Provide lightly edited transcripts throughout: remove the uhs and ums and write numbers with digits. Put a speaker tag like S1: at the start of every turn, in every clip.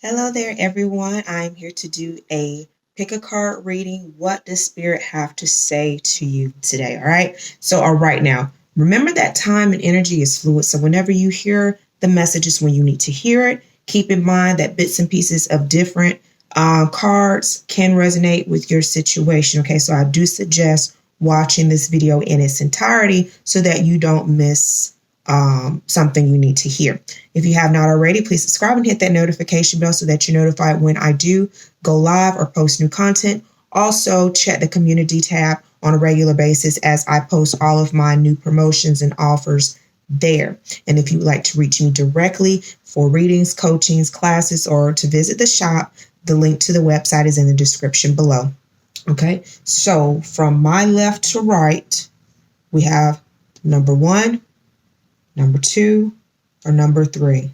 S1: Hello there, everyone. I'm here to do a pick a card reading. What does Spirit have to say to you today? All right. So, all right now, remember that time and energy is fluid. So, whenever you hear the messages when you need to hear it, keep in mind that bits and pieces of different cards can resonate with your situation. Okay. So, I do suggest watching this video in its entirety so that you don't miss something you need to hear. If you have not already, please subscribe and hit that notification bell so that you're notified when I do go live or post new content. Also, check the community tab on a regular basis as I post all of my new promotions and offers there. And if you would like to reach me directly for readings, coachings, classes, or to visit the shop, the link to the website is in the description below. Okay, so from my left to right, we have number 1, number 2, or number 3.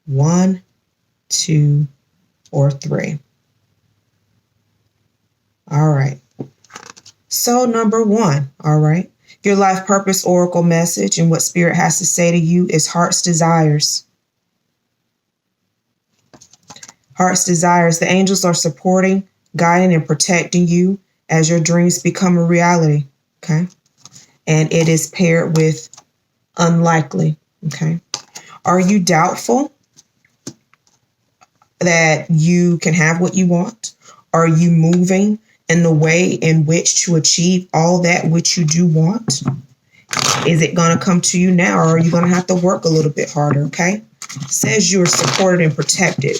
S1: 1, 2, or 3. All right. So number 1, all right. Your life purpose oracle message and what Spirit has to say to you is heart's desires. Heart's desires. The angels are supporting, guiding, and protecting you as your dreams become a reality. Okay. And it is paired with unlikely. Okay. Are you doubtful that you can have what you want? Are you moving in the way in which to achieve all that which you do want? Is it going to come to you now, or are you going to have to work a little bit harder? Okay. It says you are supported and protected.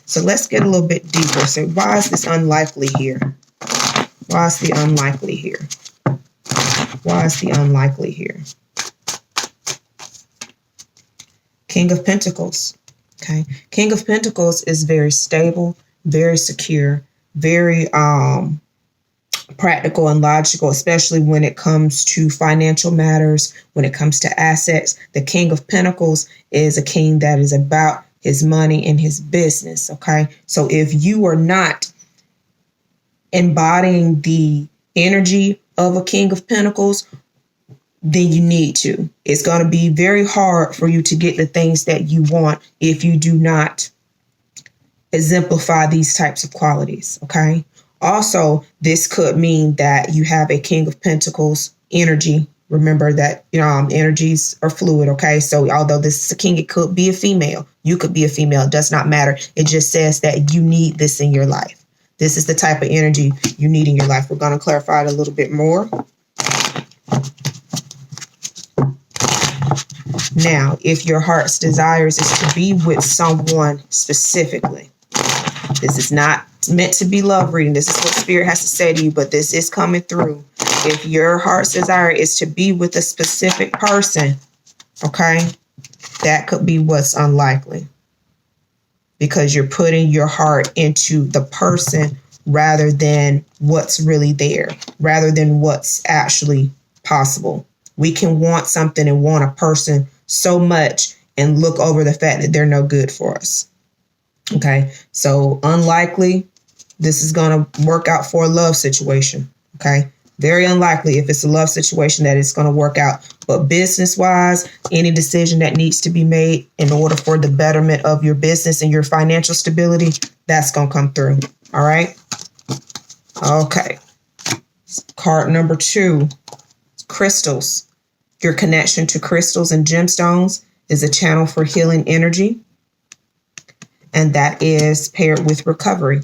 S1: So let's get a little bit deeper. So why is this unlikely here? Why is the unlikely here? Why is the unlikely here? King of Pentacles. Okay. King of Pentacles is very stable, very secure, very practical and logical, especially when it comes to financial matters, when it comes to assets. The King of Pentacles is a king that is about his money and his business. Okay. So if you are not embodying the energy of a King of Pentacles, then you need to. It's going to be very hard for you to get the things that you want if you do not exemplify these types of qualities. Okay. Also, this could mean that you have a King of Pentacles energy. Remember that energies are fluid. Okay. So although this is a king, it could be a female. You could be a female. It does not matter. It just says that you need this in your life. This is the type of energy you need in your life. We're going to clarify it a little bit more. Now, if your heart's desires is to be with someone specifically, this is not meant to be love reading. This is what Spirit has to say to you, but this is coming through. If your heart's desire is to be with a specific person, okay, that could be what's unlikely, because you're putting your heart into the person rather than what's really there, rather than what's actually possible. We can want something and want a person so much and look over the fact that they're no good for us. Okay, so unlikely, this is going to work out for a love situation. Okay, very unlikely if it's a love situation that it's going to work out. But business wise, any decision that needs to be made in order for the betterment of your business and your financial stability, that's going to come through. All right. Okay. Card number 2, crystals. Your connection to crystals and gemstones is a channel for healing energy, and that is paired with recovery.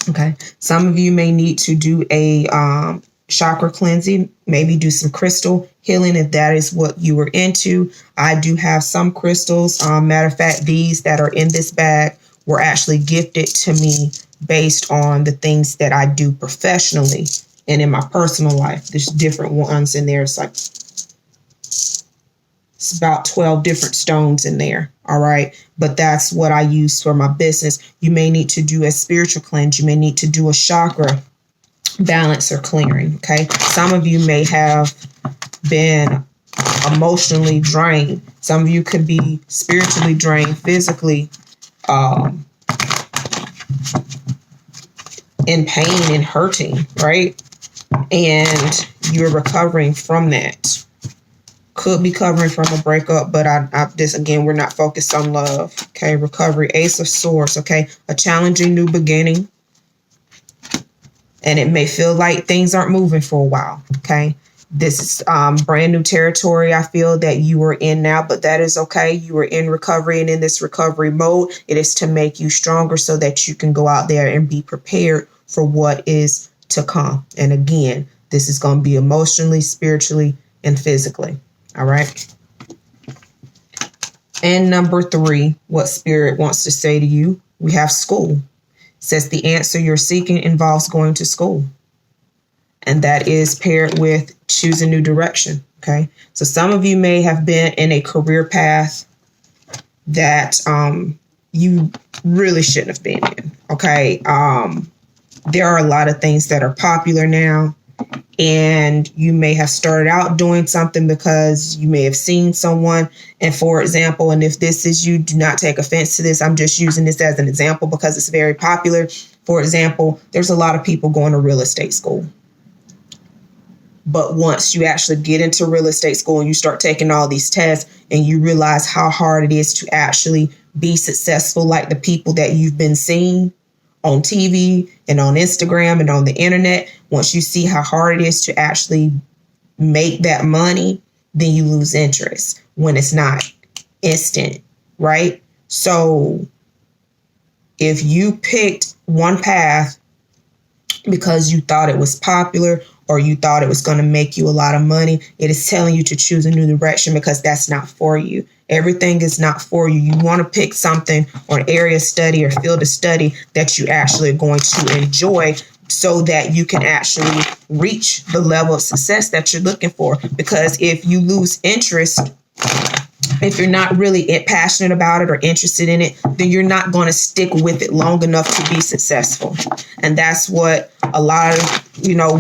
S1: Okay. Some of you may need to do a chakra cleansing, maybe do some crystal healing if that is what you were into. I do have some crystals. Matter of fact, these that are in this bag were actually gifted to me based on the things that I do professionally and in my personal life. There's different ones in there. It's about 12 different stones in there. All right. But that's what I use for my business. You may need to do a spiritual cleanse. You may need to do a chakra balance or clearing. Okay. Some of you may have been emotionally drained. Some of you could be spiritually drained, physically, in pain and hurting. Right. And you're recovering from that. could be covering from a breakup, but this again, we're not focused on love. Okay, recovery, Ace of Swords. Okay, a challenging new beginning. And it may feel like things aren't moving for a while. Okay, this is brand new territory I feel that you are in now, but that is okay. You are in recovery, and in this recovery mode, it is to make you stronger so that you can go out there and be prepared for what is to come. And again, this is going to be emotionally, spiritually, and physically. All right. And number 3, what Spirit wants to say to you, we have school. It says the answer you're seeking involves going to school. And that is paired with choose a new direction. Okay. So some of you may have been in a career path that you really shouldn't have been in. Okay. There are a lot of things that are popular now. And you may have started out doing something because you may have seen someone. And for example, and if this is you, do not take offense to this. I'm just using this as an example because it's very popular. For example, there's a lot of people going to real estate school. But once you actually get into real estate school and you start taking all these tests and you realize how hard it is to actually be successful, like the people that you've been seeing on TV and on Instagram and on the internet, once you see how hard it is to actually make that money, then you lose interest when it's not instant, right? So if you picked one path because you thought it was popular or you thought it was going to make you a lot of money, it is telling you to choose a new direction because that's not for you. Everything is not for you. You want to pick something or an area of study or field of study that you actually are going to enjoy so that you can actually reach the level of success that you're looking for. Because if you lose interest, if you're not really passionate about it or interested in it, then you're not going to stick with it long enough to be successful. And that's what a lot of,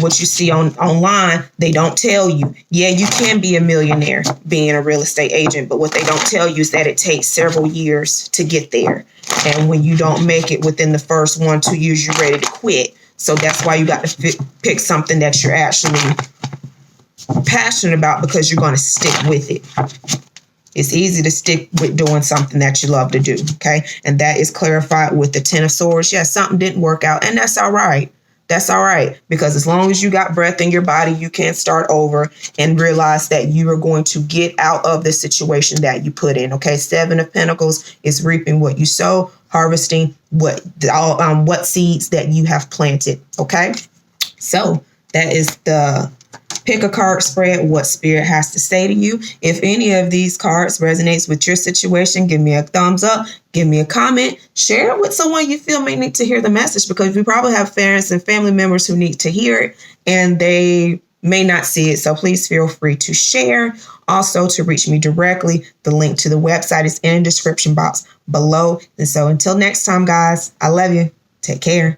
S1: what you see online, they don't tell you. Yeah, you can be a millionaire being a real estate agent, but what they don't tell you is that it takes several years to get there. And when you don't make it within the first 1-2 years, you're ready to quit. So that's why you got to pick something that you're actually passionate about because you're going to stick with it. It's easy to stick with doing something that you love to do, okay? And that is clarified with the 10 of Swords. Yes, something didn't work out, and that's all right. That's all right, because as long as you got breath in your body, you can start over and realize that you are going to get out of the situation that you put in, okay? 7 of Pentacles is reaping what you sow, harvesting what seeds that you have planted, okay? So that is the pick a card spread, what Spirit has to say to you. If any of these cards resonates with your situation, give me a thumbs up, give me a comment, share it with someone you feel may need to hear the message, because we probably have parents and family members who need to hear it and they may not see it. So please feel free to share. Also, to reach me directly, the link to the website is in the description box below. And so until next time, guys, I love you. Take care.